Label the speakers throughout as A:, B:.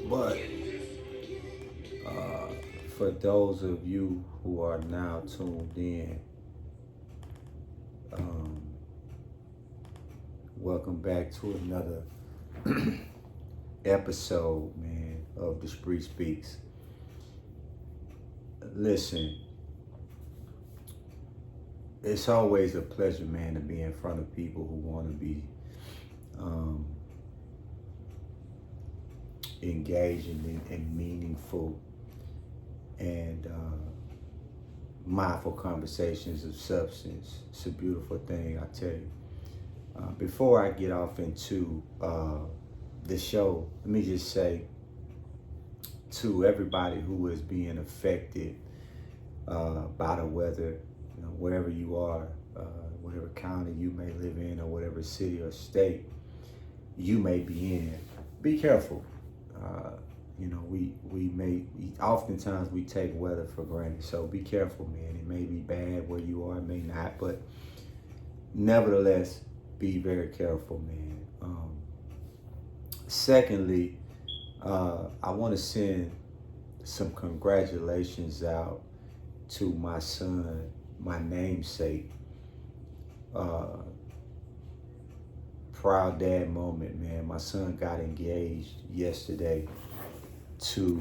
A: But for those of you who are now tuned in, um, welcome back to another episode, man, of The Spree Speaks. Listen, it's always a pleasure, man, to be in front of people who want to be um, engaging in meaningful and mindful conversations of substance. It's a beautiful thing, I tell you. Before I get off into the show, let me just say to everybody who is being affected by the weather, wherever you are, whatever county you may live in, or whatever city or state you may be in, be careful. We may oftentimes we take weather for granted, so be careful, man. It may be bad where you are, it may not, but nevertheless, be very careful, man. Secondly, I want to send some congratulations out to my son, my namesake. Proud dad moment, man. My son got engaged yesterday to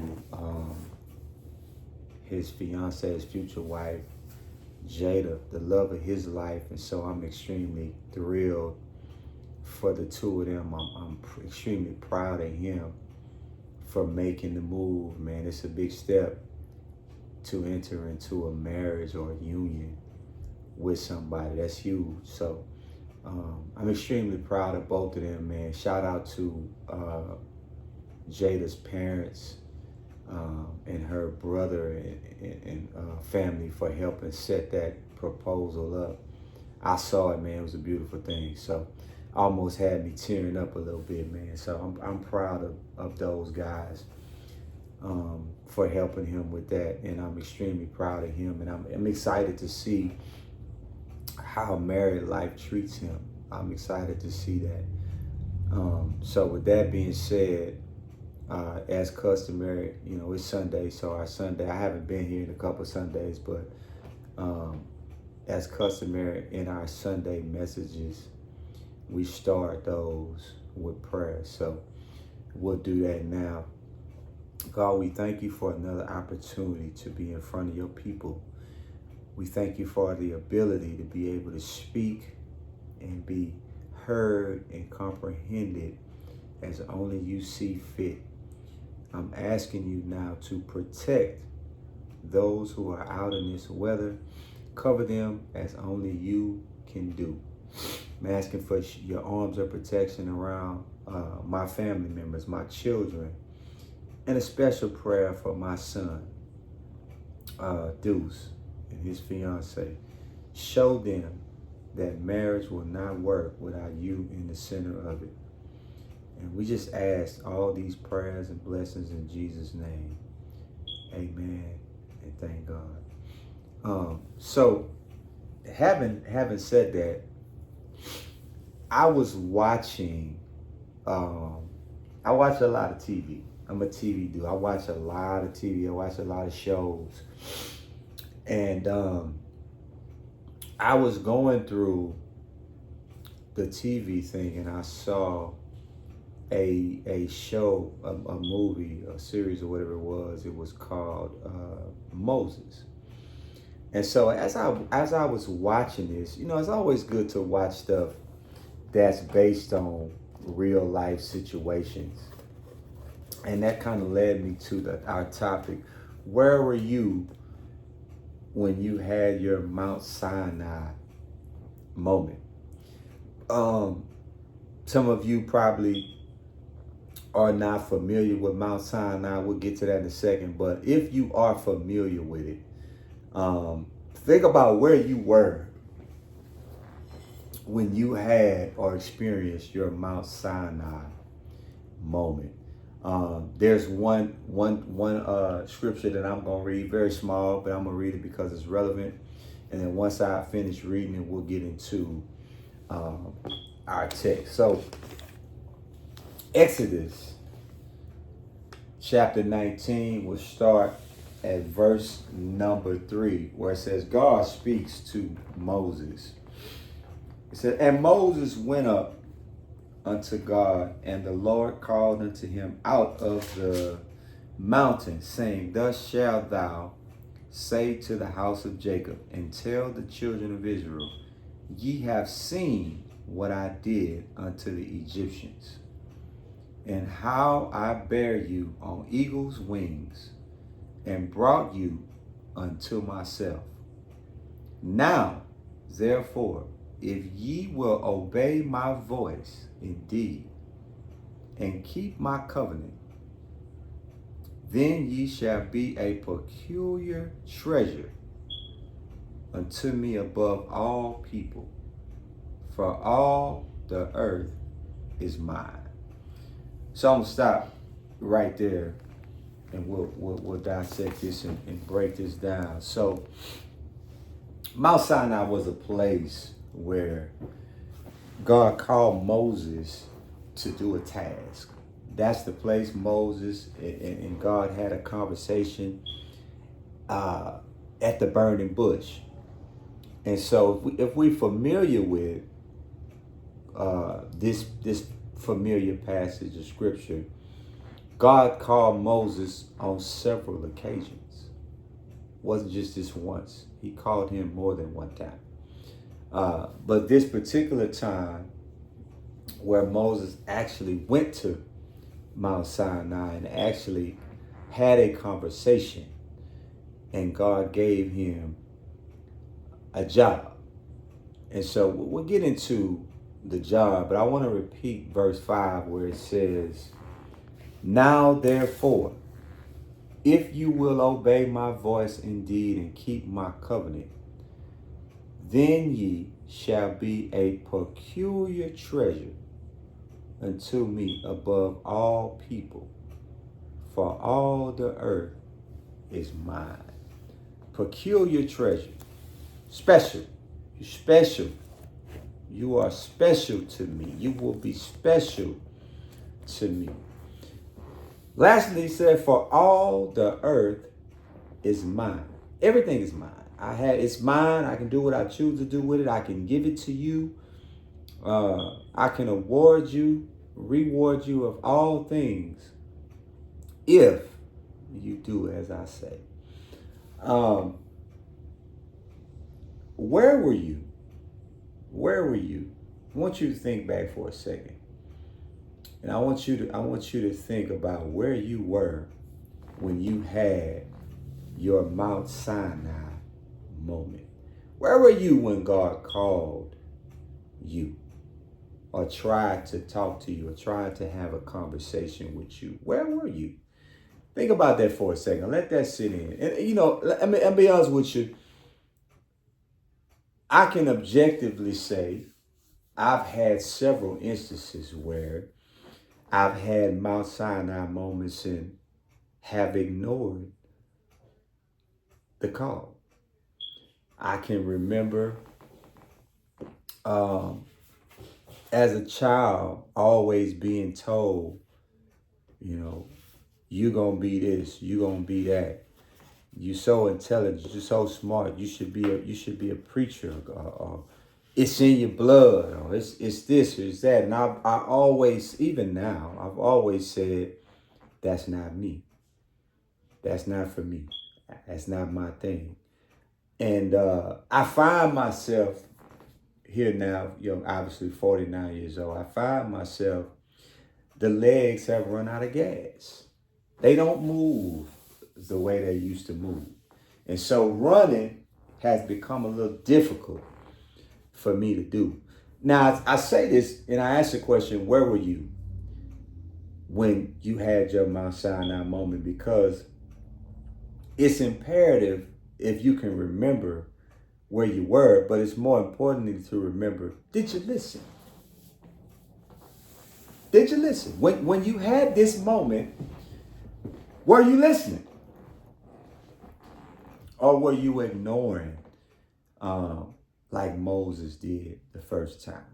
A: his fiance, his future wife, Jada, the love of his life. And so I'm extremely thrilled for the two of them. I'm extremely proud of him for making the move, man. It's a big step to enter into a marriage or a union with somebody. That's huge. So I'm extremely proud of both of them, man. Shout out to Jada's parents and her brother and family for helping set that proposal up. I saw it, man. It was a beautiful thing. So almost had me tearing up a little bit, man. So I'm proud of those guys for helping him with that, and I'm extremely proud of him, and I'm excited to see how married life treats him. I'm excited to see that. So with that being said, as customary, it's Sunday, so our Sunday, I haven't been here in a couple of Sundays, but as customary in our Sunday messages, we start those with prayer. So we'll do that now. God, we thank you for another opportunity to be in front of your people. We thank you for the ability to be able to speak and be heard and comprehended as only you see fit. I'm asking you now to protect those who are out in this weather. Cover them as only you can do. I'm asking for your arms of protection around my family members, my children, and a special prayer for my son, Deuce, and his fiance. Show them that marriage will not work without you in the center of it. And we just ask all these prayers and blessings in Jesus' name. Amen. And thank God. So having said that, I was watching, I watch a lot of TV. I'm a TV dude. I watch a lot of TV. I watch a lot of shows. And I was going through the TV thing, and I saw a show, a movie, a series or whatever it was. It was called Moses. And so as I was watching this, it's always good to watch stuff that's based on real life situations. And that kind of led me to our topic. Where were you when you had your Mount Sinai moment? Some of you probably are not familiar with Mount Sinai. We'll get to that in a second. But if you are familiar with it, think about where you were when you had or experienced your Mount Sinai moment. There's one scripture that I'm going to read, very small, but I'm going to read it because it's relevant. And then once I finish reading it, we'll get into our text. So, Exodus chapter 19 will start at verse number 3, where it says, God speaks to Moses. It said, and Moses went up unto God, and the Lord called unto him out of the mountain, saying, thus shalt thou say to the house of Jacob, and tell the children of Israel, ye have seen what I did unto the Egyptians, and how I bare you on eagle's wings, and brought you unto myself. Now, therefore, if ye will obey my voice indeed, and keep my covenant, then ye shall be a peculiar treasure unto me above all people, for all the earth is mine. So I'm gonna stop right there, and we'll dissect this and break this down. So Mount Sinai was a place where God called Moses to do a task. That's the place Moses and God had a conversation at the burning bush. And so if we're familiar with this familiar passage of scripture, God called Moses on several occasions. It wasn't just this once. He called him more than one time. But this particular time where Moses actually went to Mount Sinai and actually had a conversation, and God gave him a job. And so we'll get into the job, but I want to repeat verse 5 where it says, now therefore, if you will obey my voice indeed and keep my covenant, then ye shall be a peculiar treasure unto me above all people, for all the earth is mine. Peculiar treasure. Special. You're special. You are special to me. You will be special to me. Lastly, he said, for all the earth is mine. Everything is mine. It's mine. I can do what I choose to do with it. I can give it to you. I can reward you of all things if you do as I say. Where were you? Where were you? I want you to think back for a second. And I want you to think about where you were when you had your Mount Sinai moment. Where were you when God called you, or tried to talk to you, or tried to have a conversation with you? Where were you? Think about that for a second. Let that sit in. And I'll be honest with you. I can objectively say I've had several instances where I've had Mount Sinai moments and have ignored the call. I can remember as a child always being told, you're going to be this, you're going to be that. You're so intelligent, you're so smart, you should be a preacher. It's in your blood, or it's this, or it's that. And I always, even now, I've always said, that's not me. That's not for me. That's not my thing. And I find myself here now, obviously 49 years old. I find myself, the legs have run out of gas. They don't move the way they used to move. And so running has become a little difficult for me to do. Now, I say this and I ask the question, where were you when you had your Mount Sinai moment? Because it's imperative if you can remember where you were, but it's more importantly to remember, did you listen? Did you listen? When you had this moment, were you listening? Or were you ignoring like Moses did the first time?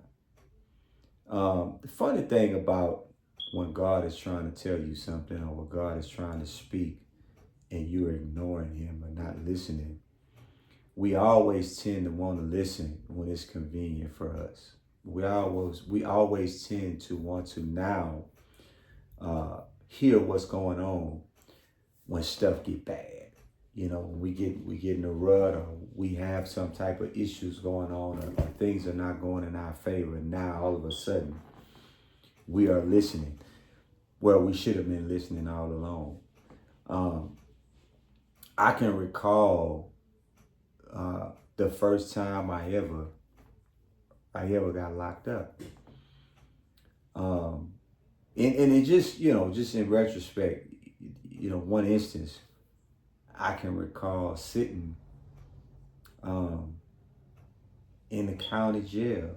A: The funny thing about when God is trying to tell you something, or when God is trying to speak and you're ignoring him or not listening. We always tend to want to listen when it's convenient for us. We always tend to want to now hear what's going on when stuff get bad. You know, when we get in a rut, or we have some type of issues going on, or things are not going in our favor, and now all of a sudden we are listening. Well, we should have been listening all along. I can recall the first time I ever got locked up. And it just, just in retrospect, one instance, I can recall sitting in the county jail.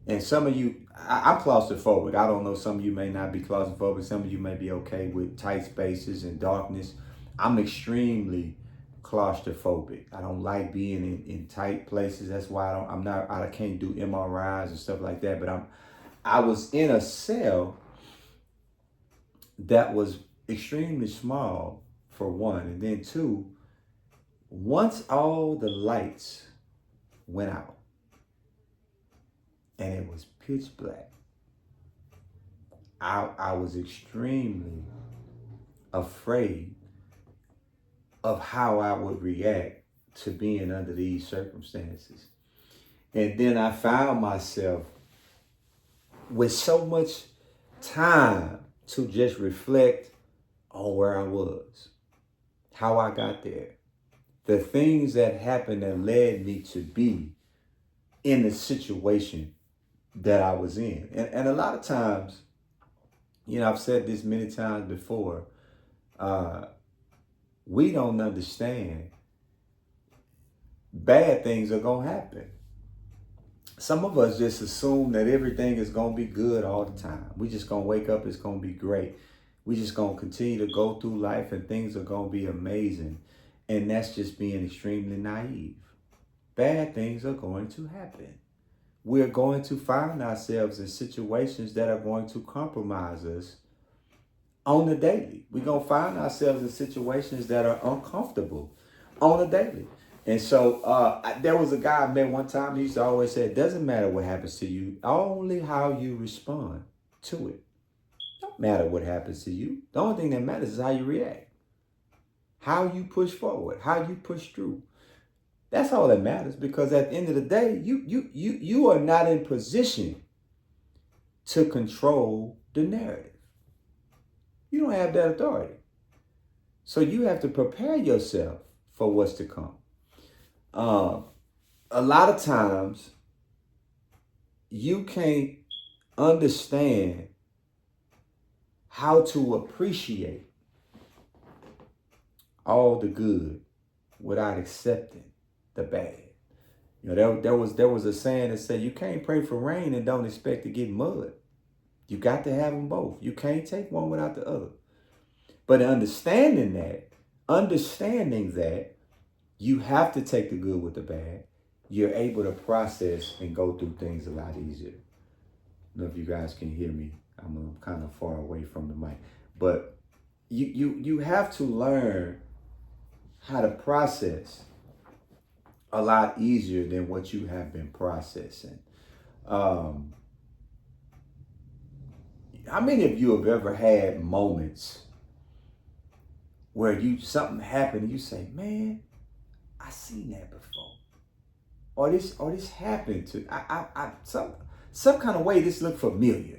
A: And some of you, I'm claustrophobic. I don't know, some of you may not be claustrophobic. Some of you may be okay with tight spaces and darkness. I'm extremely claustrophobic. I don't like being in tight places. That's why I can't do MRIs and stuff like that. But I was in a cell that was extremely small, for one, and then two, once all the lights went out and it was pitch black, I was extremely afraid of how I would react to being under these circumstances. And then I found myself with so much time to just reflect on where I was, how I got there, the things that happened that led me to be in the situation that I was in. And a lot of times, I've said this many times before, we don't understand bad things are going to happen. Some of us just assume that everything is going to be good all the time. We just going to wake up, it's going to be great. We just going to continue to go through life and things are going to be amazing. And that's just being extremely naive. Bad things are going to happen. We're going to find ourselves in situations that are going to compromise us on the daily. We're going to find ourselves in situations that are uncomfortable on the daily. And so there was a guy I met one time, he used to always say, it doesn't matter what happens to you, only how you respond to it. Don't matter what happens to you. The only thing that matters is how you react, how you push forward, how you push through. That's all that matters, because at the end of the day, you are not in position to control the narrative. You don't have that authority. So you have to prepare yourself for what's to come. A lot of times, you can't understand how to appreciate all the good without accepting the bad. There was a saying that said, you can't pray for rain and don't expect to get mud. You got to have them both. You can't take one without the other. But understanding that, you have to take the good with the bad, you're able to process and go through things a lot easier. I don't know if you guys can hear me. I'm kind of far away from the mic. But you have to learn how to process a lot easier than what you have been processing. How many of you have ever had moments where something happened and you say, man, I seen that before, or this happened to some kind of way this looked familiar.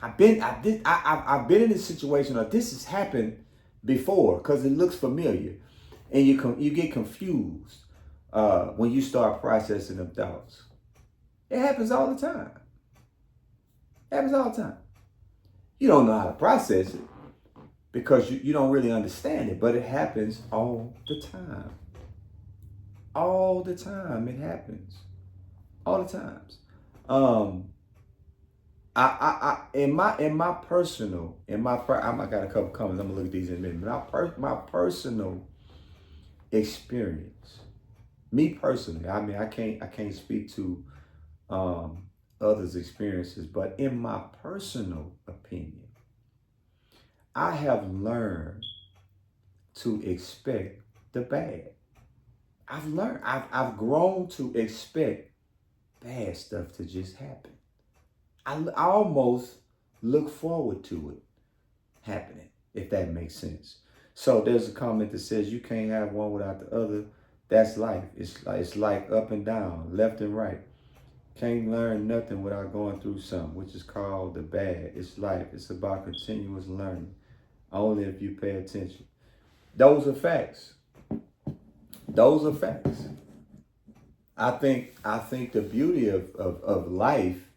A: I've been in this situation, or this has happened before, because it looks familiar, and you get confused when you start processing them thoughts. It happens all the time. You don't know how to process it because you don't really understand it, but it happens all the time. All the time it happens. All the times. I got a couple comments. I'm gonna look at these in a minute. But my personal experience, me personally, I mean, I can't speak to others' experiences, but in my personal opinion, I have learned to expect the bad. I've grown to expect bad stuff to just happen. I almost look forward to it happening, if that makes sense. So there's a comment that says you can't have one without the other. That's life. It's like up and down, left and right. Can't learn nothing without going through something, which is called the bad. It's life. It's about continuous learning. Only if you pay attention. Those are facts. Those are facts. I think the beauty of life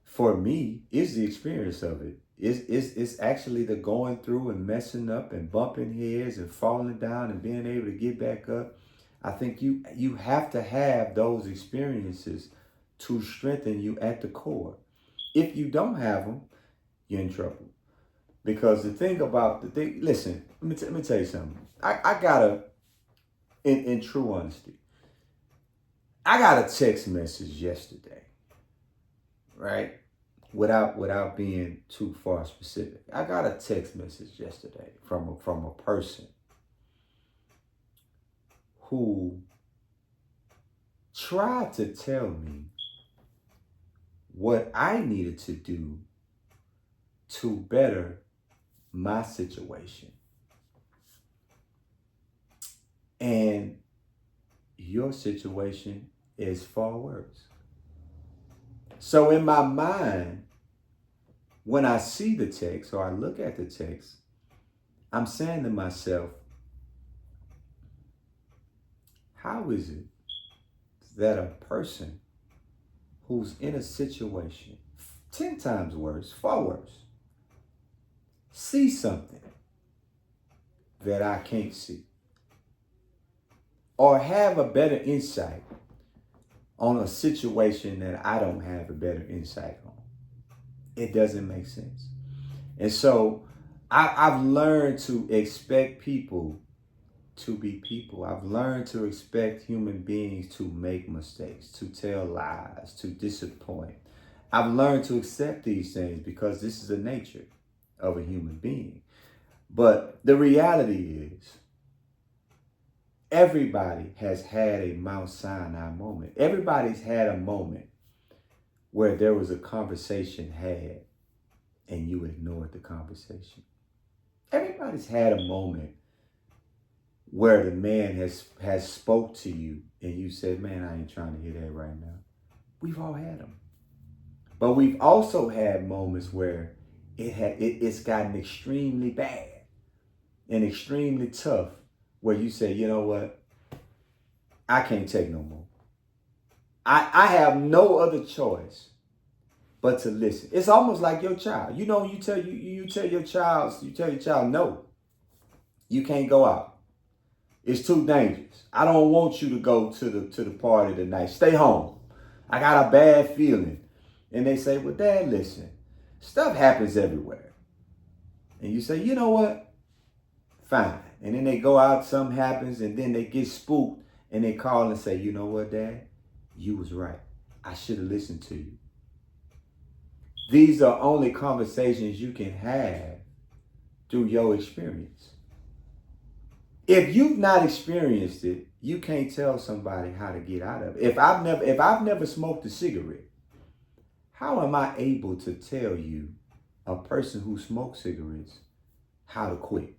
A: for me is the experience of it. It's actually the going through and messing up and bumping heads and falling down and being able to get back up. I think you have to have those experiences to strengthen you at the core. If you don't have them, you're in trouble. Because listen, let me tell you something. I gotta, in true honesty, I got a text message yesterday, right? Without being too far specific. I got a text message yesterday from a person who tried to tell me what I needed to do to better my situation. And your situation is far worse. So in my mind, when I see the text or I look at the text, I'm saying to myself, how is it that a person who's in a situation 10 times worse, far worse, sees something that I can't see, or have a better insight on a situation that I don't have a better insight on? It doesn't make sense. And so I've learned to expect people to be people. I've learned to expect human beings to make mistakes, to tell lies, to disappoint. I've learned to accept these things because this is the nature of a human being. But the reality is, everybody has had a Mount Sinai moment. Everybody's had a moment where there was a conversation had and you ignored the conversation. Everybody's had a moment where the man has spoke to you and you said, man, I ain't trying to hear that right now. We've all had them. But we've also had moments where it's gotten extremely bad and extremely tough, where you say, you know what? I can't take no more. I have no other choice but to listen. It's almost like your child. You know, you tell your child, no, you can't go out. It's too dangerous. I don't want you to go to the party tonight. Stay home. I got a bad feeling. And they say, well, Dad, listen, stuff happens everywhere. And you say, you know what? Fine. And then they go out, something happens, and then they get spooked and they call and say, you know what, Dad? You was right. I should have listened to you. These are only conversations you can have through your experience. If you've not experienced it, you can't tell somebody how to get out of it. If I've never smoked a cigarette, how am I able to tell you, a person who smokes cigarettes, how to quit?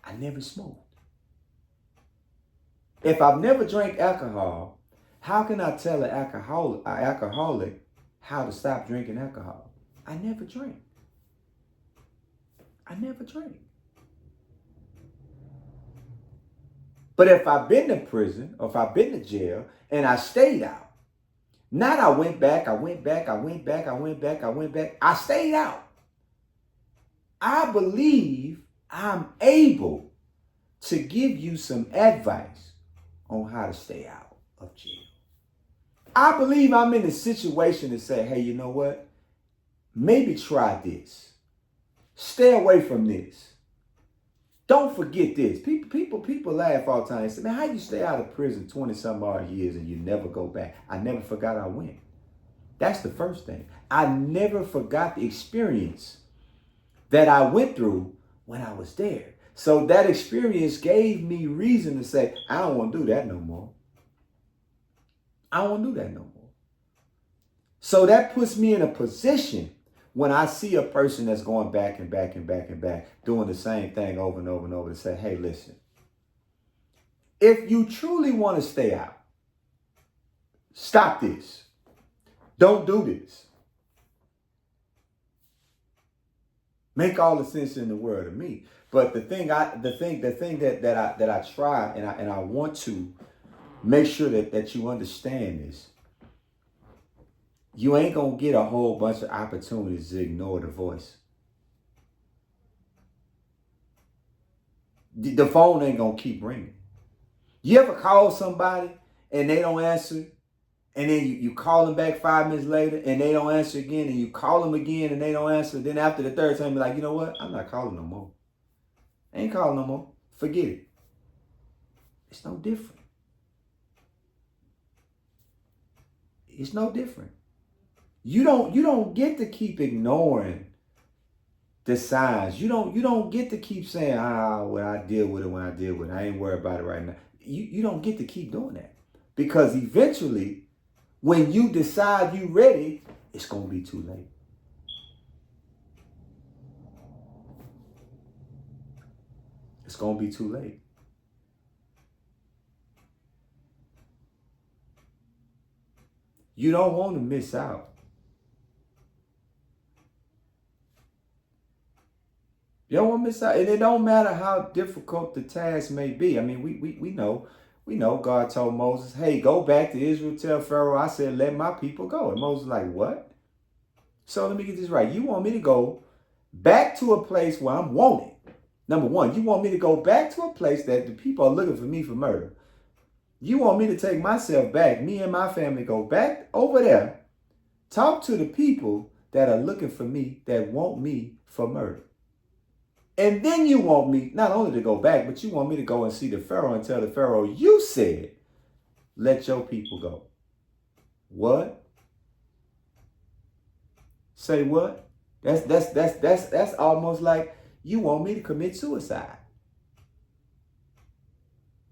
A: I never smoked. If I've never drank alcohol, how can I tell an alcoholic how to stop drinking alcohol? I never drank. I never drank. But if I've been to prison or if I've been to jail and I stayed out, not I went back, I stayed out. I believe I'm able to give you some advice on how to stay out of jail. I believe I'm in a situation to say, hey, you know what? Maybe try this. Stay away from this. Don't forget this. People laugh all the time. They say, man, how you stay out of prison 20 some odd years and you never go back? I never forgot I went. That's the first thing. I never forgot the experience that I went through when I was there. So that experience gave me reason to say, I don't want to do that no more. I don't want to do that no more. So that puts me in a position when I see a person that's going back and back and back and back, doing the same thing over and over and over, to say, hey, listen, if you truly want to stay out, stop this. Don't do this. Make all the sense in the world to me. But the thing that I try and I want to make sure that you understand is, you ain't gonna get a whole bunch of opportunities to ignore the voice. The phone ain't gonna keep ringing. You ever call somebody and they don't answer, and then you call them back 5 minutes later and they don't answer again, and you call them again and they don't answer. Then after the third time, you're like, you know what? I'm not calling no more. I ain't calling no more. Forget it. It's no different. It's no different. You don't get to keep ignoring the signs. You don't get to keep saying, well, I deal with it when I deal with it. I ain't worried about it right now. You don't get to keep doing that. Because eventually, when you decide you ready, it's going to be too late. It's going to be too late. You don't want to miss out. You don't want to miss out. And it don't matter how difficult the task may be. I mean, we know God told Moses, hey, go back to Israel, tell Pharaoh, I said, let my people go. And Moses was like, what? So let me get this right. You want me to go back to a place where I'm wanted. Number one, you want me to go back to a place that the people are looking for me for murder. You want me to take myself back, me and my family go back over there, talk to the people that are looking for me, that want me for murder. And then you want me not only to go back, but you want me to go and see the Pharaoh and tell the Pharaoh, you said, let your people go. What? Say what? That's almost like you want me to commit suicide.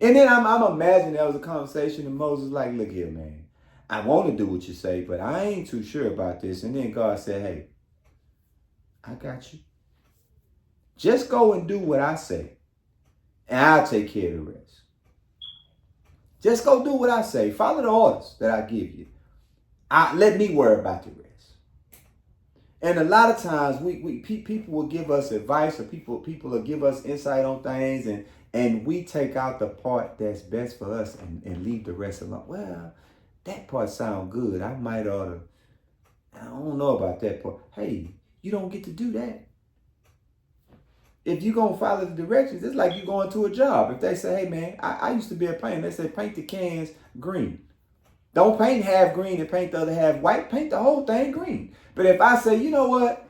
A: And then I'm imagining there was a conversation and Moses like, look here, man, I want to do what you say, but I ain't too sure about this. And then God said, hey, I got you. Just go and do what I say, and I'll take care of the rest. Just go do what I say. Follow the orders that I give you. Let me worry about the rest. And a lot of times people will give us advice, or people will give us insight on things, and we take out the part that's best for us and leave the rest alone. Well, that part sounds good. I don't know about that part. Hey, you don't get to do that. If you're going to follow the directions, it's like you going to a job. If they say, hey, man, I used to be a painter. They say, paint the cans green. Don't paint half green and paint the other half white. Paint the whole thing green. But if I say, you know what?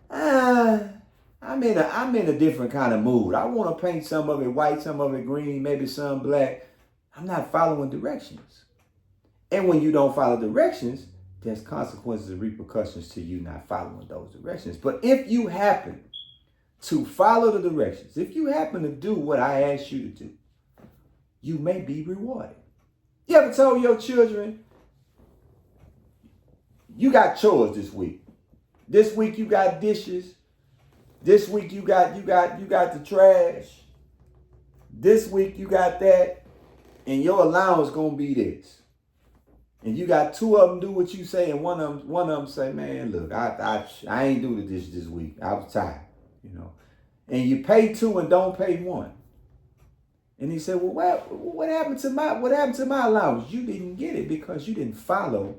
A: I'm in a different kind of mood. I want to paint some of it white, some of it green, maybe some black. I'm not following directions. And when you don't follow directions, there's consequences and repercussions to you not following those directions. But if you happen to follow the directions, if you happen to do what I asked you to do, you may be rewarded. You ever told your children, you got chores this week? This week you got dishes. This week you got the trash. This week you got that, and your allowance gonna be this. And you got two of them do what you say, and one of them say, man, look, I ain't do the dishes this week. I was tired, And you pay two and don't pay one. And he said, well, what happened to my allowance? You didn't get it because you didn't follow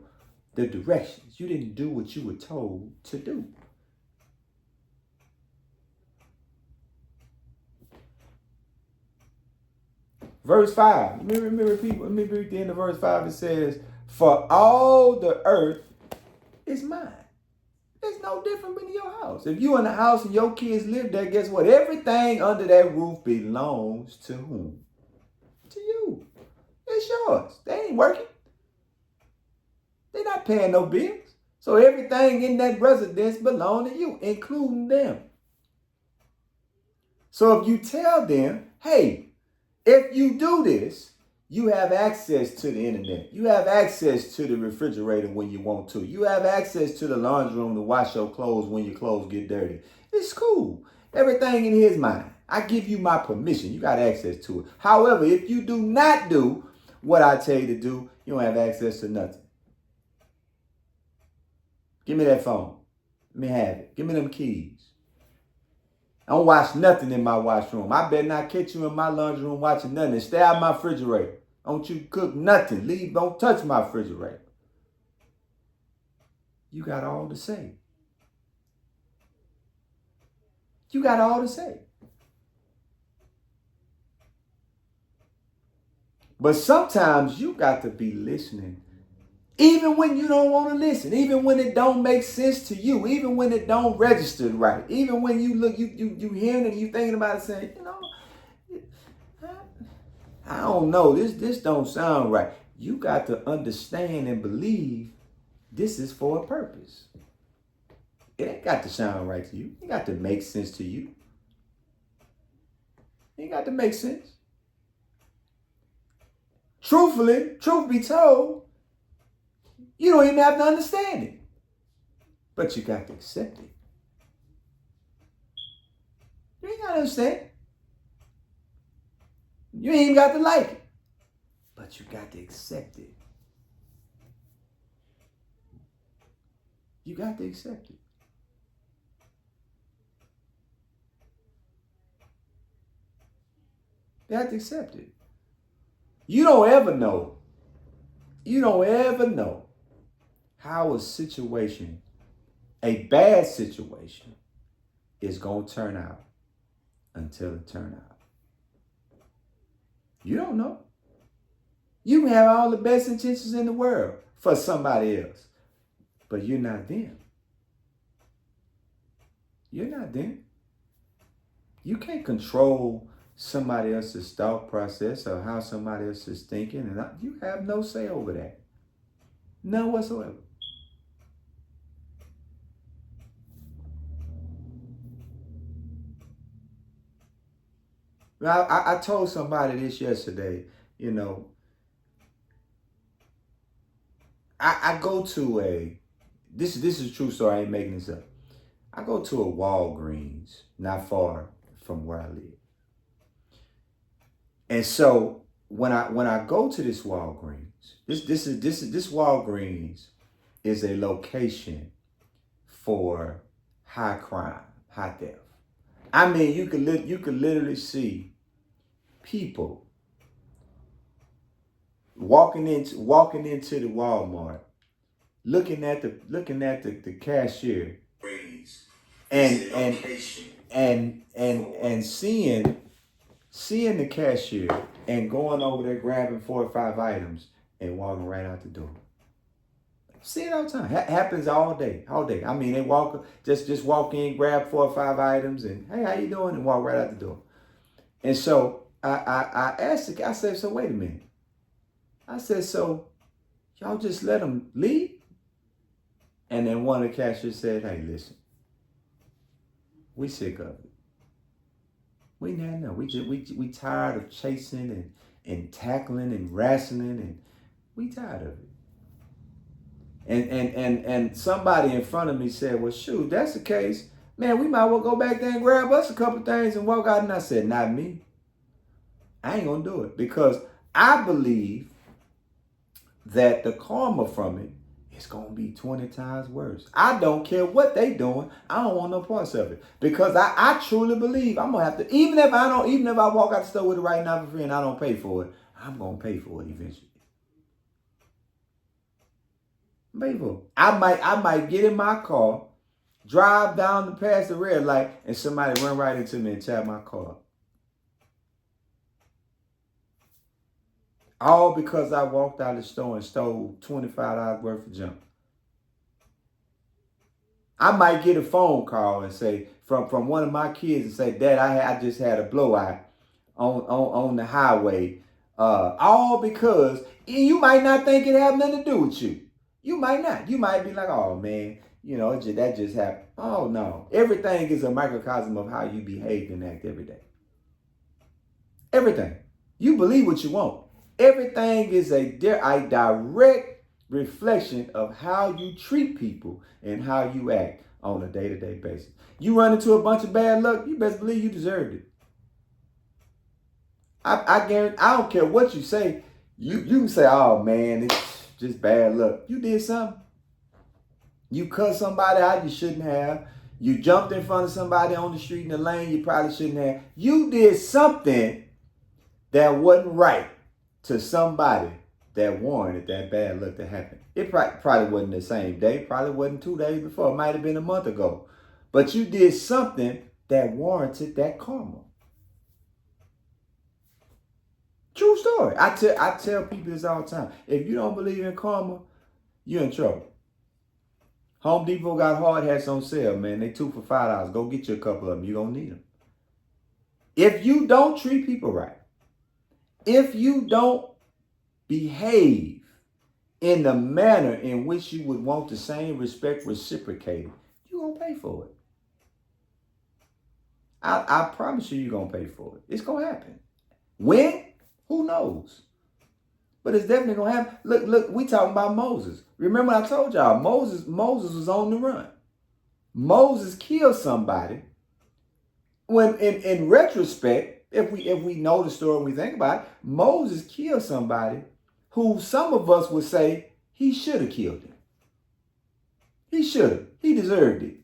A: the directions. You didn't do what you were told to do. Verse 5. Let me read the end of verse 5. It says, for all the earth is mine. It's no different than your house. If you in a house and your kids live there, guess what? Everything under that roof belongs to whom? To you. It's yours. They ain't working. They're not paying no bills. So everything in that residence belongs to you, including them. So if you tell them, hey, if you do this, you have access to the internet. You have access to the refrigerator when you want to. You have access to the laundry room to wash your clothes when your clothes get dirty. It's cool. Everything in here is mine. I give you my permission. You got access to it. However, if you do not do what I tell you to do, you don't have access to nothing. Give me that phone. Let me have it. Give me them keys. I don't watch nothing in my washroom. I better not catch you in my laundry room watching nothing. Stay out of my refrigerator. Don't you cook nothing. Leave, don't touch my refrigerator. You got all to say. You got all to say. But sometimes you got to be listening. Even when you don't want to listen, even when it don't make sense to you, even when it don't register right, even when you look, you hearing it, you thinking about it, saying, I don't know, this don't sound right. You got to understand and believe this is for a purpose. It ain't got to sound right to you. It got to make sense to you. It ain't got to make sense. Truthfully, truth be told, you don't even have to understand it. But you got to accept it. You ain't got to understand it. You ain't even got to like it. But you got to accept it. You got to accept it. You have to accept it. You don't ever know. You don't ever know how a situation, a bad situation, is going to turn out until it turns out. You don't know. You can have all the best intentions in the world for somebody else, but you're not them. You're not them. You can't control somebody else's thought process or how somebody else is thinking, and you have no say over that. None whatsoever. I told somebody this yesterday, I go to this is a true story, I ain't making this up. I go to a Walgreens not far from where I live. And so when I go to this Walgreens, this Walgreens is a location for high crime, high theft. I mean, you could literally see people walking into the Walmart, looking at the cashier, and seeing the cashier and going over there grabbing 4 or 5 items and walking right out the door. See it all the time. Happens all day. I mean, they just walk in, grab 4 or 5 items, and hey, how you doing? And walk right out the door. And so I asked I said, so wait a minute. I said, so y'all just let them leave? And then one of the cashiers said, hey, listen, we sick of it. We know. We tired of chasing and tackling and wrestling, and we tired of it. And somebody in front of me said, well, shoot, that's the case. Man, we might well go back there and grab us a couple things and walk out. And I said, not me. I ain't going to do it, because I believe that the karma from it is going to be 20 times worse. I don't care what they doing. I don't want no parts of it, because I truly believe I'm going to have to, even if I walk out the store with it right now for free and I don't pay for it, I'm going to pay for it eventually. I might get in my car, drive down past the red light, and somebody run right into me and tap my car. All because I walked out of the store and stole $25 worth of junk. I might get a phone call and say from one of my kids and say, Dad, I just had a blowout on the highway. All because you might not think it had nothing to do with you. You might not. You might be like, oh man, that just happened. Oh no. Everything is a microcosm of how you behave and act every day. Everything. You believe what you want. Everything is a direct reflection of how you treat people and how you act on a day-to-day basis. You run into a bunch of bad luck, you best believe you deserved it. I guarantee, I don't care what you say. You can say, oh man, it's just bad luck. You did something. You cut somebody out you shouldn't have. You jumped in front of somebody on the street in the lane you probably shouldn't have. You did something that wasn't right to somebody that warranted that bad luck to happen. It probably wasn't the same day. Probably wasn't 2 days before. It might have been a month ago. But you did something that warranted that karma. True story. I tell people this all the time. If you don't believe in karma, you're in trouble. Home Depot got hard hats on sale, man. They 2 for $5. Go get you a couple of them. You're going to need them. If you don't treat people right, if you don't behave in the manner in which you would want the same respect reciprocated, you're going to pay for it. I promise you're going to pay for it. It's going to happen. When? Who knows? But it's definitely going to happen. Look, we talking about Moses. Remember I told y'all, Moses was on the run. Moses killed somebody. When in retrospect, if we know the story and we think about it, Moses killed somebody who some of us would say he should have killed him. He should have. He deserved it.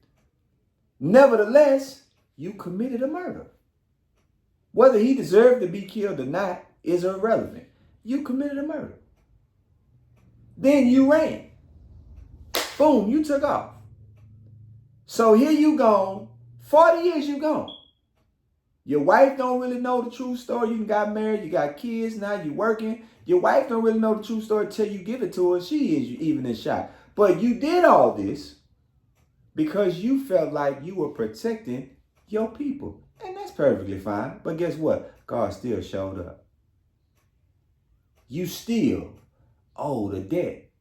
A: Nevertheless, you committed a murder. Whether he deserved to be killed or not is irrelevant. You committed a murder. Then you ran. Boom, you took off. So here you gone. 40 years you gone. Your wife don't really know the true story. You got married, you got kids, now you working. Your wife don't really know the true story until you give it to her. She is even in shock. But you did all this because you felt like you were protecting your people. And that's perfectly fine. But guess what? God still showed up. You still owe the debt.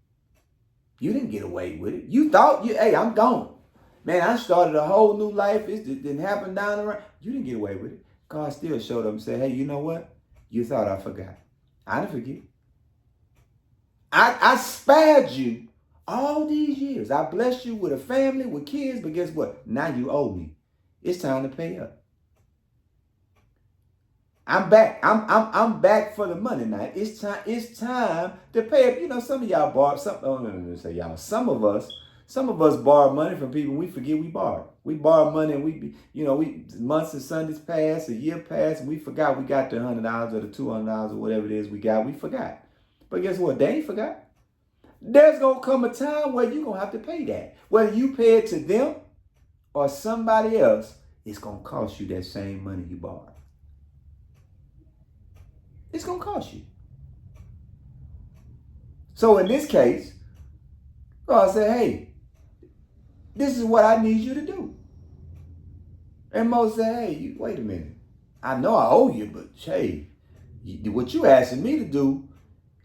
A: You didn't get away with it. You thought, hey, I'm gone. Man, I started a whole new life. It didn't happen down the road. You didn't get away with it. God still showed up and said, hey, you know what? You thought I forgot. I didn't forget. I spared you all these years. I blessed you with a family, with kids, but guess what? Now you owe me. It's time to pay up. I'm back. I'm back for the money now. It's time to pay up. You know, some of y'all borrowed some of us borrow money from people we forget we borrowed. We borrow money and we months and Sundays pass, a year passed, and we forgot we got the $100 or the $200 or whatever it is we got. We forgot. But guess what? They ain't forgot. There's gonna come a time where you're gonna have to pay that. Whether you pay it to them or somebody else, it's gonna cost you that same money you borrowed. It's going to cost you. So in this case, God said, hey, this is what I need you to do. And Moses said, hey, wait a minute. I know I owe you, but hey, what you asking me to do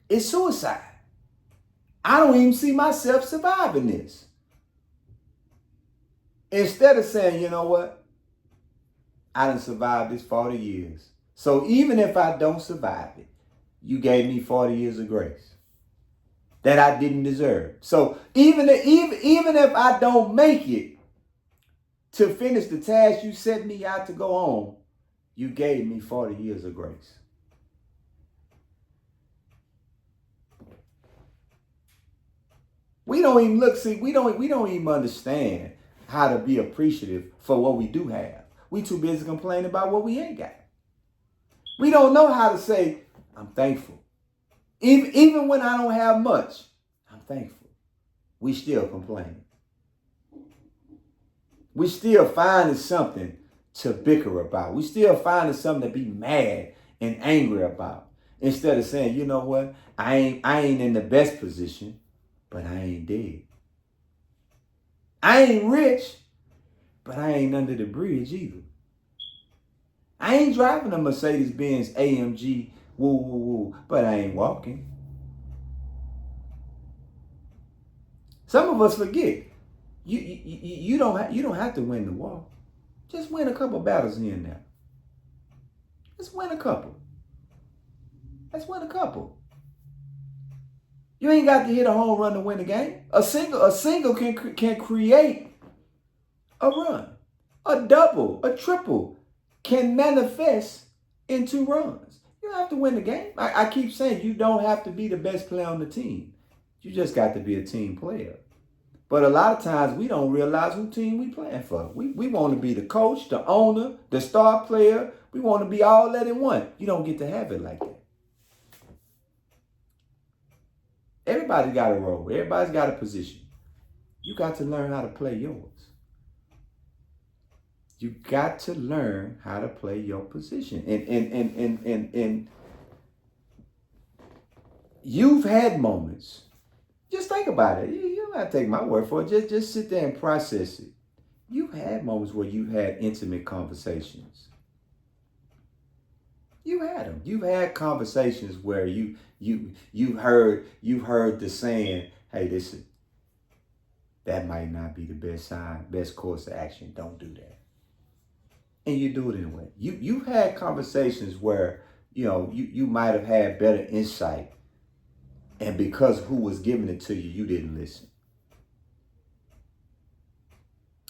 A: is suicide. I don't even see myself surviving this. Instead of saying, you know what? I done survived this 40 years. So even if I don't survive it, you gave me 40 years of grace that I didn't deserve. So even if I don't make it to finish the task you set me out to go on, you gave me 40 years of grace. We don't even understand how to be appreciative for what we do have. We too busy complaining about what we ain't got. We don't know how to say, I'm thankful. Even when I don't have much, I'm thankful. We still complain. We still finding something to bicker about. We still finding something to be mad and angry about. Instead of saying, you know what? I ain't in the best position, but I ain't dead. I ain't rich, but I ain't under the bridge either. I ain't driving a Mercedes-Benz AMG, but I ain't walking. Some of us forget. You don't have to win the war. Just win a couple battles here and there. Just win a couple. Let's win a couple. You ain't got to hit a home run to win the game. A single can create a run. A double, a triple can manifest into runs. You don't have to win the game. I keep saying you don't have to be the best player on the team. You just got to be a team player. But a lot of times we don't realize who team we playing for. We want to be the coach, the owner, the star player. We want to be all that in one. You don't get to have it like that. Everybody's got a role. Everybody's got a position. You got to learn how to play yours. You got to learn how to play your position. And you've had moments. Just think about it. You don't have to take my word for it. Just sit there and process it. You've had moments where you had intimate conversations. You had them. You've had conversations where you've heard the saying, "Hey, listen, that might not be the best sign, best course of action. Don't do that." And you do it anyway. You've had conversations where you might have had better insight, and because who was giving it to you, you didn't listen.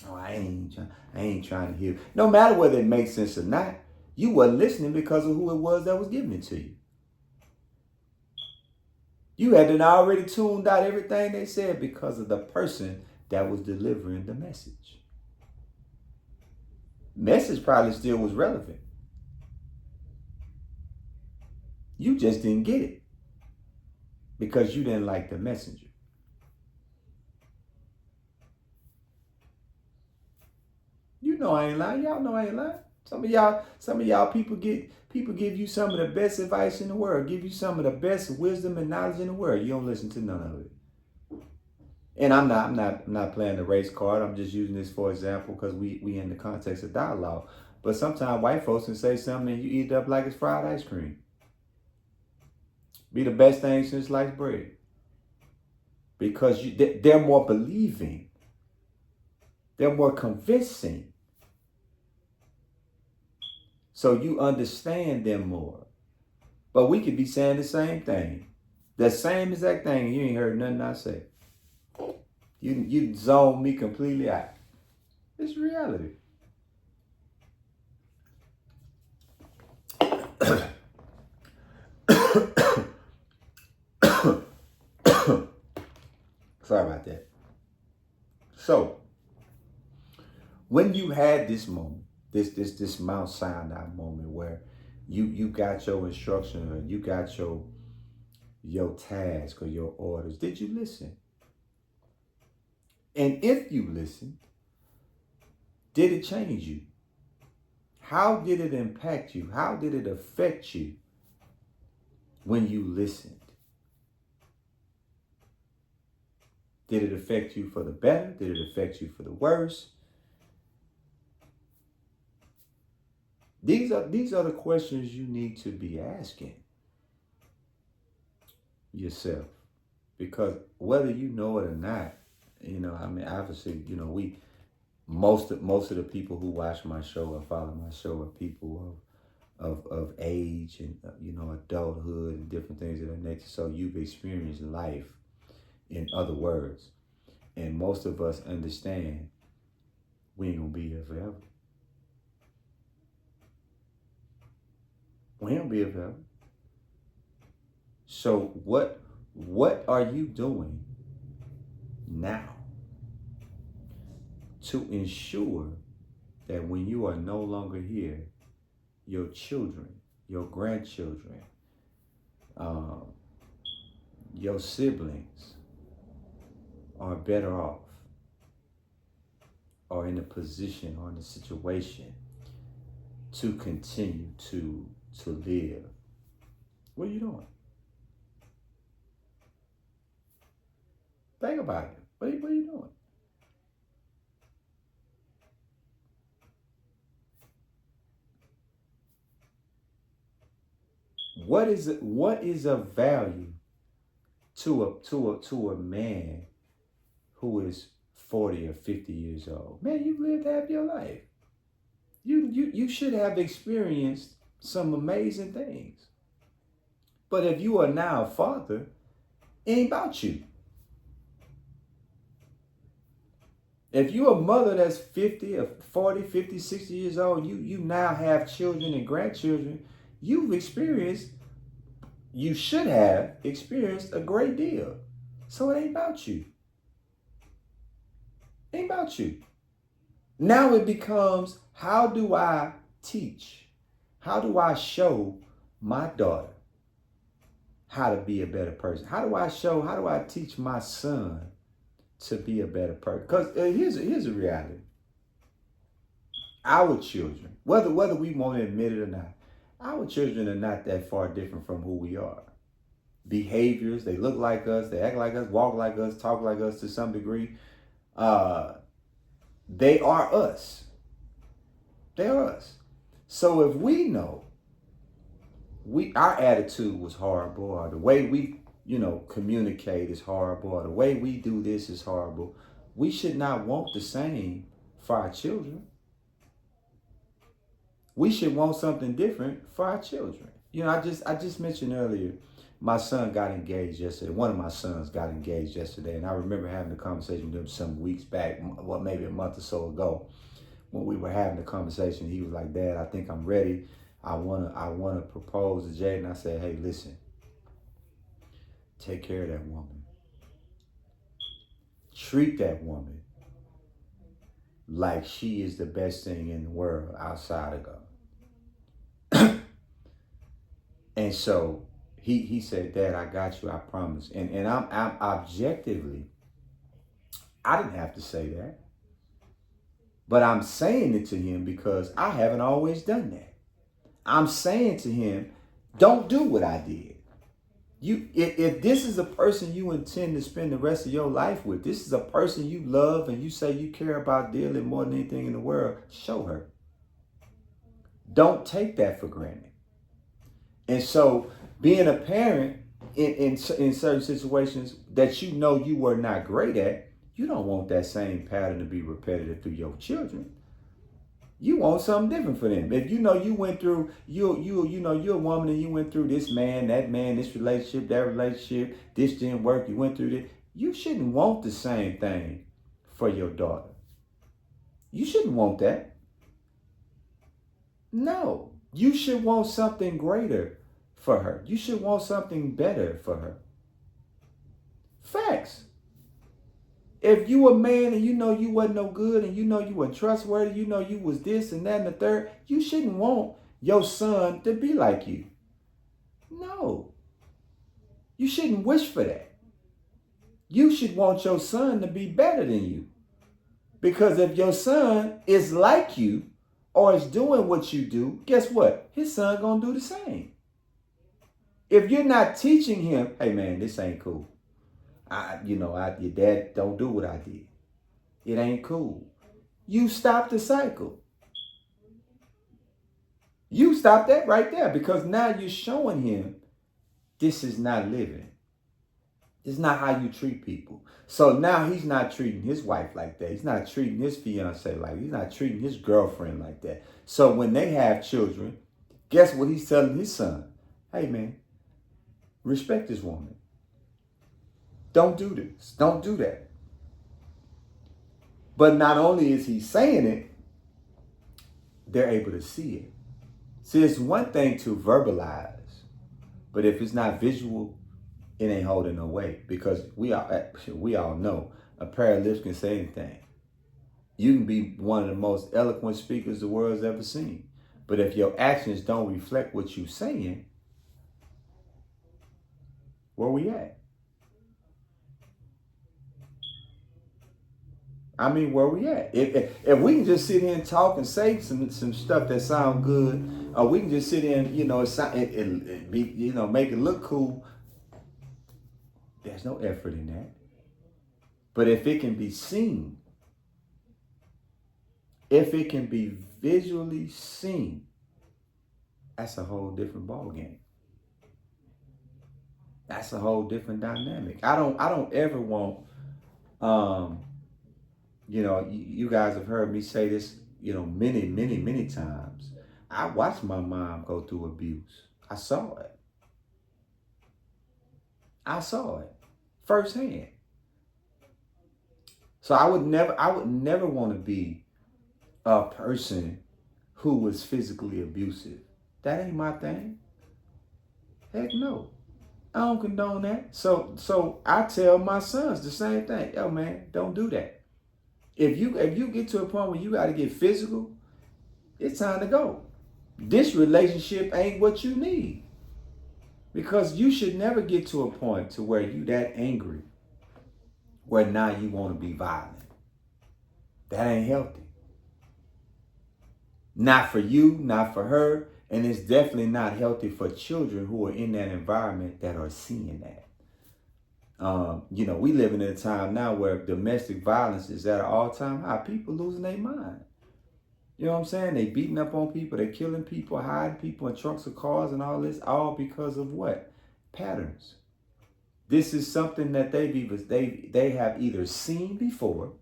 A: Oh, I ain't trying to hear. No matter whether it makes sense or not, you weren't listening because of who it was that was giving it to you. You had already tuned out everything they said because of the person that was delivering the message. Message probably still was relevant. You just didn't get it because you didn't like the messenger. You know I ain't lying. Y'all know I ain't lying. Some of y'all people give you some of the best advice in the world, give you some of the best wisdom and knowledge in the world. You don't listen to none of it. And I'm not playing the race card. I'm just using this for example because we in the context of dialogue. But sometimes white folks can say something and you eat it up like it's fried ice cream. Be the best thing since sliced bread. Because they're more believing. They're more convincing. So you understand them more. But we could be saying the same thing. The same exact thing and you ain't heard nothing I say. You zone me completely out. It's reality. Sorry about that. So, when you had this moment, this Mount Sinai moment where you got your instruction or you got your task or your orders, did you listen? And if you listened, did it change you? How did it impact you? How did it affect you when you listened? Did it affect you for the better? Did it affect you for the worse? These are the questions you need to be asking yourself. Because whether you know it or not, obviously, most of the people who watch my show or follow my show are people of age and adulthood and different things of that nature. So you've experienced life, in other words, and most of us understand we ain't gonna be here forever. We ain't gonna be here forever. So what are you doing now to ensure that when you are no longer here, your children, your grandchildren, your siblings are better off, or in a position or in a situation to continue to live? What are you doing? Think about it. What are you doing? What is of value to a man who is 40 or 50 years old? Man, you've lived half your life. You should have experienced some amazing things. But if you are now a father, it ain't about you. If you're a mother that's 50 or 40, 50, 60 years old, you now have children and grandchildren, you've experienced, you should have experienced a great deal. So it ain't about you. It ain't about you. Now it becomes, how do I teach? How do I show my daughter how to be a better person? How do I teach my son to be a better person? Because here's a reality. Our children, whether we want to admit it or not, our children are not that far different from who we are. Behaviors, they look like us, they act like us, walk like us, talk like us to some degree. They are us. They are us. So if we know our attitude was horrible, or the way we, communicate is horrible, or the way we do this is horrible, we should not want the same for our children. We should want something different for our children. I just mentioned earlier, my son got engaged yesterday. One of my sons got engaged yesterday, and I remember having a conversation with him some weeks back, well, maybe a month or so ago. When we were having the conversation, he was like, "Dad, I think I'm ready. I wanna propose to Jay." And I said, "Hey, listen, take care of that woman. Treat that woman like she is the best thing in the world outside of God." And so he said, "Dad, I got you. I promise." And I'm objectively, I didn't have to say that, but I'm saying it to him because I haven't always done that. I'm saying to him, don't do what I did. If this is a person you intend to spend the rest of your life with, this is a person you love and you say you care about dearly more than anything in the world, show her. Don't take that for granted. And so being a parent in certain situations that you were not great at, you don't want that same pattern to be repetitive through your children. You want something different for them. If you went through, you're a woman and you went through this man, this relationship, that relationship, this didn't work, you went through this. You shouldn't want the same thing for your daughter. You shouldn't want that. No, you should want something greater for her. You should want something better for her. Facts. If you a man and you wasn't no good and you weren't trustworthy, you was this and that and the third, you shouldn't want your son to be like you. No. You shouldn't wish for that. You should want your son to be better than you. Because if your son is like you or is doing what you do, guess what? His son gonna do the same. If you're not teaching him, hey man, this ain't cool. Your dad don't do what I did. It ain't cool. You stop the cycle. You stop that right there because now you're showing him this is not living. This is not how you treat people. So now he's not treating his wife like that. He's not treating his fiance like that. He's not treating his girlfriend like that. So when they have children, guess what he's telling his son? Hey man, respect this woman. Don't do this. Don't do that. But not only is he saying it, they're able to see it. See, it's one thing to verbalize, but if it's not visual, it ain't holding no weight because we all know a pair of lips can say anything. You can be one of the most eloquent speakers the world's ever seen, but if your actions don't reflect what you're saying, where we at? I mean, where we at? If we can just sit here and talk and say some stuff that sound good, or we can just sit here and make it look cool. There's no effort in that. But if it can be seen, if it can be visually seen, that's a whole different ballgame. That's a whole different dynamic. I don't ever want you guys have heard me say this, many times. I watched my mom go through abuse. I saw it. I saw it firsthand. So I would never want to be a person who was physically abusive. That ain't my thing. Heck no. I don't condone that. So I tell my sons the same thing. Yo, man, don't do that. If you get to a point where you got to get physical, it's time to go. This relationship ain't what you need. Because you should never get to a point to where you that angry where now you want to be violent. That ain't healthy. Not for you, not for her, and it's definitely not healthy for children who are in that environment that are seeing that. We living in a time now where domestic violence is at an all-time high. People losing their mind. You know what I'm saying? They beating up on people, they killing people, hiding people in trunks of cars and all this, all because of what? Patterns. This is something that they have either seen before,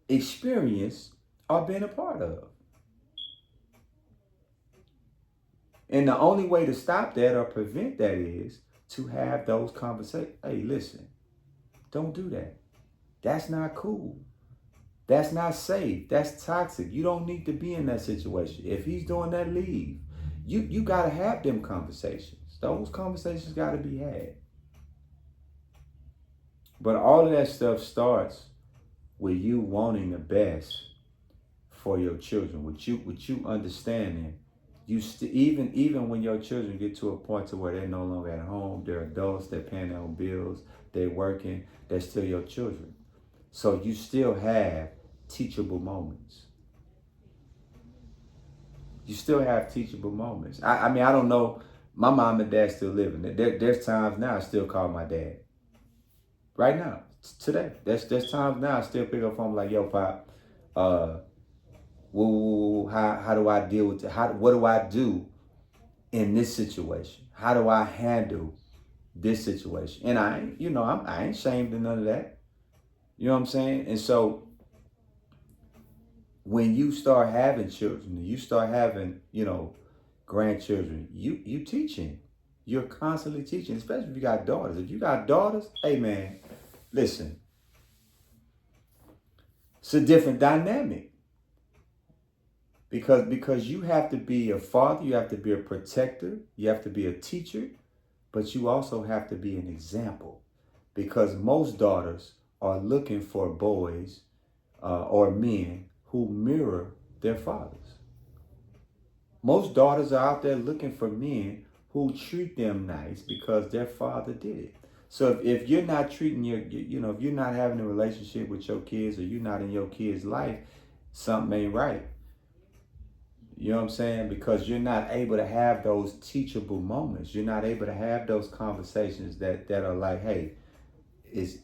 A: experienced, or been a part of. And the only way to stop that or prevent that is to have those conversations. Hey, listen, don't do that. That's not cool. That's not safe. That's toxic. You don't need to be in that situation. If he's doing that, leave. You got to have them conversations. Those conversations got to be had. But all of that stuff starts with you wanting the best for your children. With you understanding, even when your children get to a point to where they're no longer at home, they're adults, they're paying their own bills, they're working, they're still your children. So you still have teachable moments. You still have teachable moments. I mean, I don't know. My mom and dad still living. There's times now I still call my dad. Right now, today. There's times now I still pick up phone like, yo, Pop, how do I deal with it? What do I do in this situation? How do I handle this situation? And I ain't ashamed of none of that. You know what I'm saying? And so when you start having children, you start having, grandchildren, you teaching. You're constantly teaching, especially if you got daughters. If you got daughters, hey man, listen, it's a different dynamic. Because you have to be a father, you have to be a protector, you have to be a teacher, but you also have to be an example. Because most daughters are looking for boys or men who mirror their fathers. Most daughters are out there looking for men who treat them nice because their father did it. So if you're not treating if you're not having a relationship with your kids or you're not in your kids' life, something ain't right. You know what I'm saying? Because you're not able to have those teachable moments. You're not able to have those conversations that are like, hey, is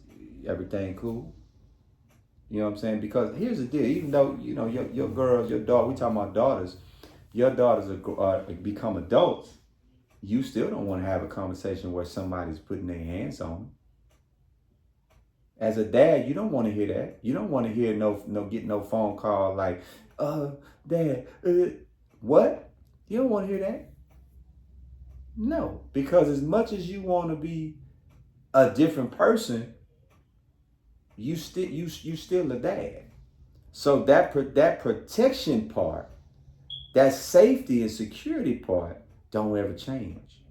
A: everything cool? You know what I'm saying? Because here's the deal. Even though, your girls, your daughter, we talking about daughters, your daughters are become adults, you still don't want to have a conversation where somebody's putting their hands on them. As a dad, you don't want to hear that. You don't want to hear get no phone call like, Dad, what? You don't want to hear that? No, because as much as you want to be a different person, you still a dad. So that protection part, that safety and security part, don't ever change.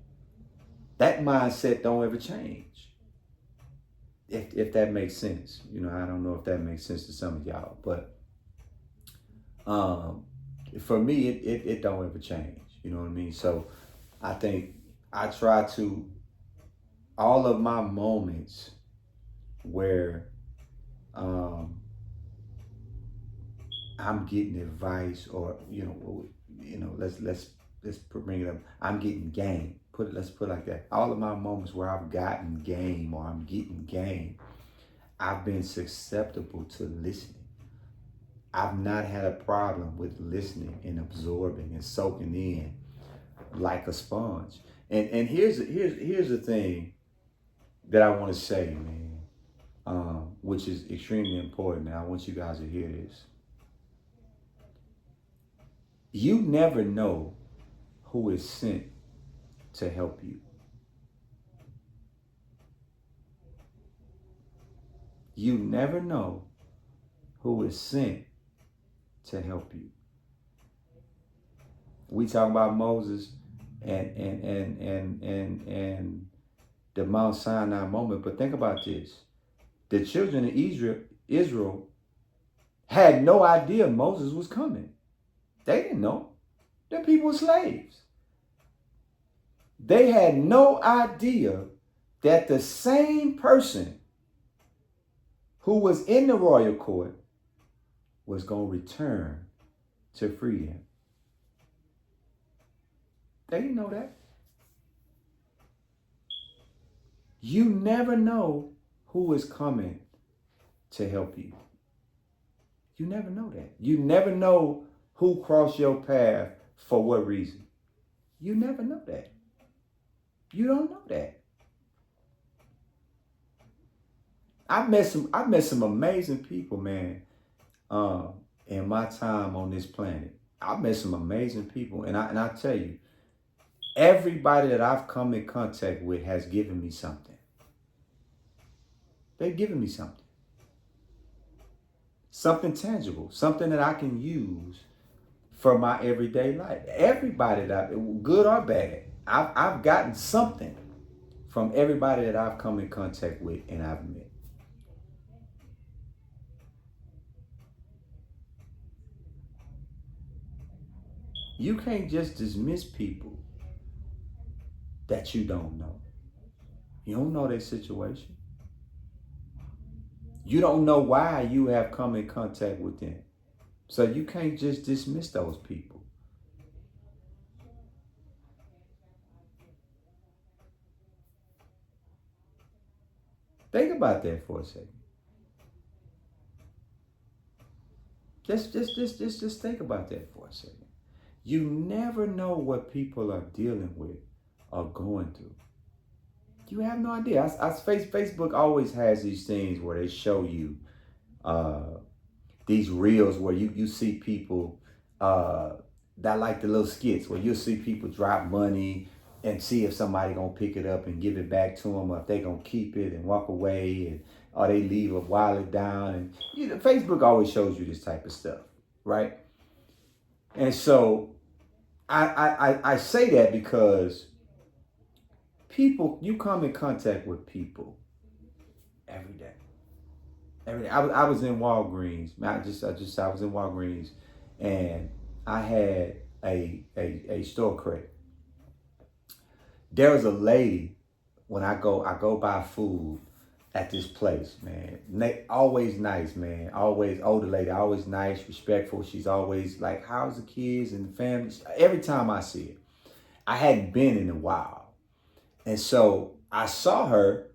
A: That mindset don't ever change. If that makes sense, I don't know if that makes sense to some of y'all, but for me, it don't ever change. You know what I mean? So I think I try to, all of my moments where I'm getting advice or let's bring it up. I'm getting game. Let's put it like that. All of my moments where I've gotten game or I'm getting game, I've been susceptible to listening. I've not had a problem with listening and absorbing and soaking in like a sponge. And here's the thing that I want to say, man, which is extremely important. And I want you guys to hear this. You never know who is sent to help you. You never know who is sent to help you. We talk about Moses and the Mount Sinai moment, but think about this. The children of Israel had no idea Moses was coming. They didn't know. The people were slaves. They had no idea that the same person who was in the royal court was going to return to free them. They didn't know that. You never know who is coming to help you. You never know that. You never know who crossed your path for what reason. You never know that. You don't know that. I met some amazing people, man, in my time on this planet. I met some amazing people, and I tell you, everybody that I've come in contact with has given me something. They've given me something. Something tangible, something that I can use for my everyday life. Everybody that, good or bad, I've gotten something from everybody that I've come in contact with and I've met. You can't just dismiss people that you don't know. You don't know their situation. You don't know why you have come in contact with them. So you can't just dismiss those people. Think about that for a second. Just think about that for a second. You never know what people are dealing with or going through. You have no idea. Facebook always has these things where they show you these reels where you see people that like the little skits where you'll see people drop money and see if somebody gonna pick it up and give it back to them, or if they gonna keep it and walk away, and or they leave a wallet down. And Facebook always shows you this type of stuff, right? And so I say that because people, you come in contact with people every day. Every day. I was in Walgreens. I was in Walgreens, and I had a store credit. There was a lady when I go buy food at this place, man. Always nice, man. Always older lady, always nice, respectful. She's always like, how's the kids and the family? Every time I see it. I hadn't been in a while. And so I saw her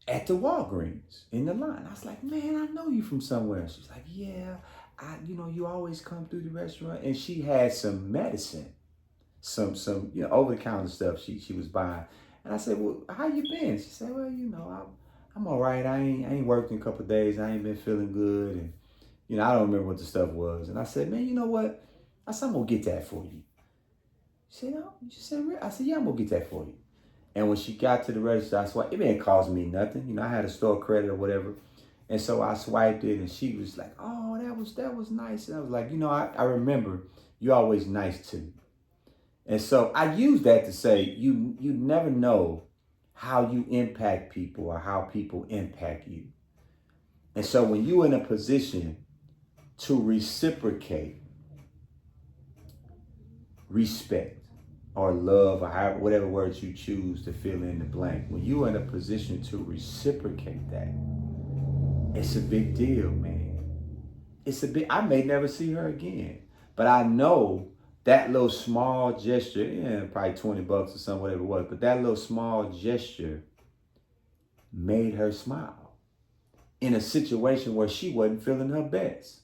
A: at the Walgreens in the line. I was like, man, I know you from somewhere. She's like, yeah, you always come through the restaurant. And she had some medicine, some over the counter stuff she was buying. And I said, well, how you been? She said, well, I'm all right. I ain't worked in a couple of days. I ain't been feeling good. And, I don't remember what the stuff was. And I said, man, you know what? I said, I'm going to get that for you. She said, oh, you said, I said, yeah, I'm going to get that for you. And when she got to the register, I swiped. It didn't cost me nothing. I had a store credit or whatever. And so I swiped it, and she was like, oh, that was nice. And I was like, I remember you're always nice to me. And so I use that to say you never know how you impact people or how people impact you. And so when you're in a position to reciprocate respect or love, or whatever words you choose to fill in the blank, when you're in a position to reciprocate that, it's a big deal, man. I may never see her again, but I know that little small gesture, probably $20 or something, whatever it was, but that little small gesture made her smile in a situation where she wasn't feeling her best.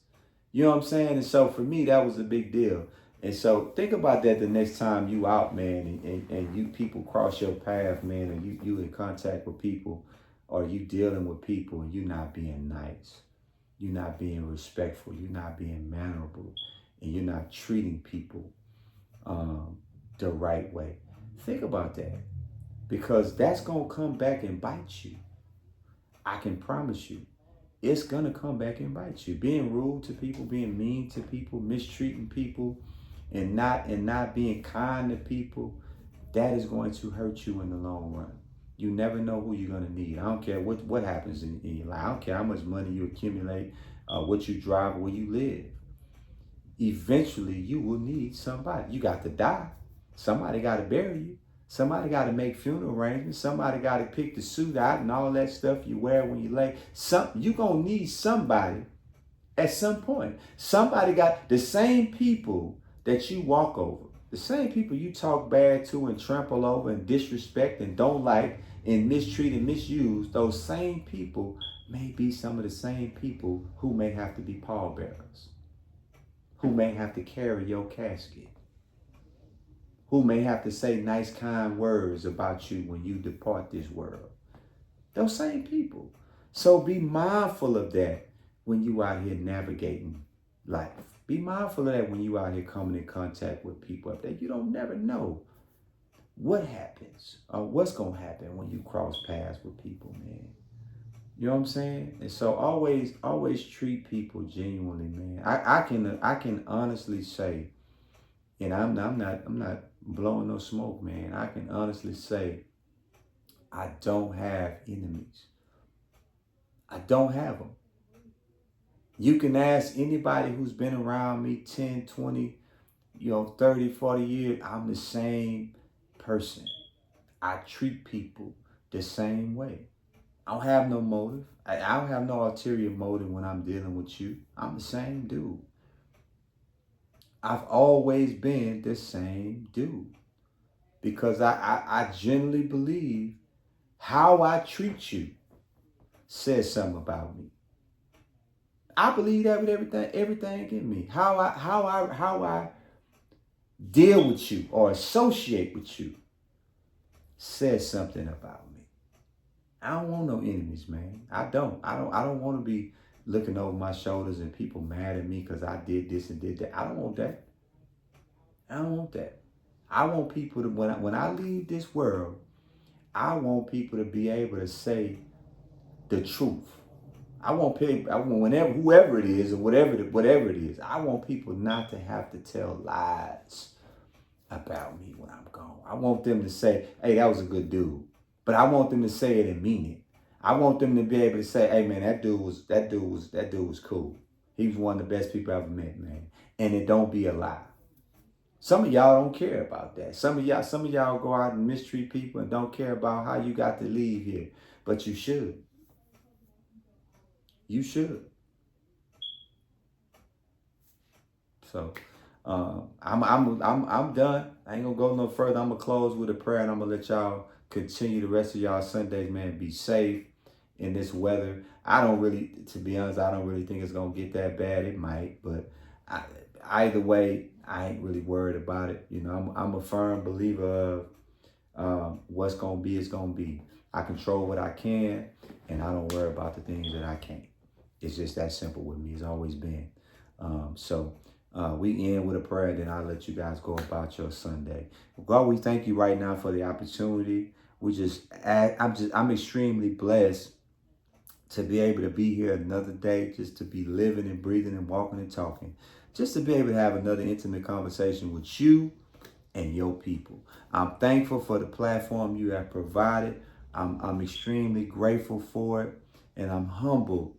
A: You know what I'm saying? And so for me, that was a big deal. And so think about that the next time you out, man, and you people cross your path, man, and you in contact with people, or you dealing with people, and you not being nice, you're not being respectful, you're not being mannerable, and you're not treating people the right way. Think about that, because that's going to come back and bite you. I can promise you. it's gonna come back and bite you. Being rude to people, being mean to people, mistreating people, and not being kind to people, that is going to hurt you in the long run. You never know who you're gonna need. I don't care what happens in your life. I don't care how much money you accumulate, what you drive, where you live. Eventually, you will need somebody. You got to die. Somebody got to bury you. Somebody got to make funeral arrangements. Somebody got to pick the suit out and all that stuff you wear when you lay. You gonna need somebody at some point. Somebody got the same people that you walk over, the same people you talk bad to and trample over and disrespect and don't like and mistreat and misuse. Those same people may be some of the same people who may have to be pallbearers, who may have to carry your casket, who may have to say nice, kind words about you when you depart this world. Those same people. So be mindful of that when you out here navigating life. Be mindful of that when you out here coming in contact with people up there. You don't never know what happens or what's going to happen when you cross paths with people, man. You know what I'm saying? And so always treat people genuinely, man. I can honestly say, and I'm not blowing no smoke, man. I can honestly say I don't have enemies. I don't have them. You can ask anybody who's been around me 10, 20, 30, 40 years. I'm the same person. I treat people the same way. I don't have no motive. I don't have no ulterior motive when I'm dealing with you. I'm the same dude. I've always been the same dude. Because I genuinely believe how I treat you says something about me. I believe that with everything in me. How I deal with you or associate with you says something about me. I don't want no enemies, man. I don't want to be looking over my shoulders and people mad at me because I did this and did that. I don't want that. I don't want that. I want people to, when I leave this world, I want people to be able to say the truth. I want whoever it is or whatever it is, I want people not to have to tell lies about me when I'm gone. I want them to say, hey, that was a good dude. But I want them to say it and mean it. I want them to be able to say, hey man, that dude was cool. He was one of the best people I ever met, man. And it don't be a lie. Some of y'all don't care about that. Some of y'all go out and mistreat people and don't care about how you got to leave here. But you should. You should. So I'm done. I ain't gonna go no further. I'm gonna close with a prayer and I'm gonna let y'all continue the rest of y'all Sundays, man. Be safe in this weather. To be honest, I don't really think it's gonna get that bad. It might, but either way, I ain't really worried about it. I'm a firm believer of what's gonna be is gonna be. I control what I can, and I don't worry about the things that I can't. It's just that simple with me. It's always been. We end with a prayer, then I'll let you guys go about your Sunday. God, we thank you right now for the opportunity. I'm extremely blessed to be able to be here another day, just to be living and breathing and walking and talking, just to be able to have another intimate conversation with you and your people. I'm thankful for the platform you have provided. I'm extremely grateful for it, and I'm humbled,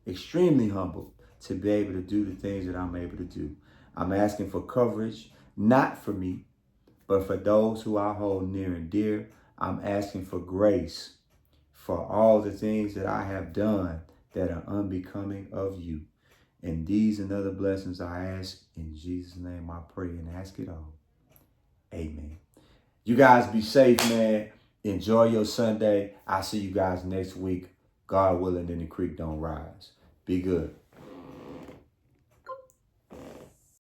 A: extremely humbled, to be able to do the things that I'm able to do. I'm asking for coverage, not for me, but for those who I hold near and dear. I'm asking for grace for all the things that I have done that are unbecoming of you. And these and other blessings I ask in Jesus' name. I pray and ask it all. Amen. You guys be safe, man. Enjoy your Sunday. I'll see you guys next week. God willing, and the creek don't rise. Be good.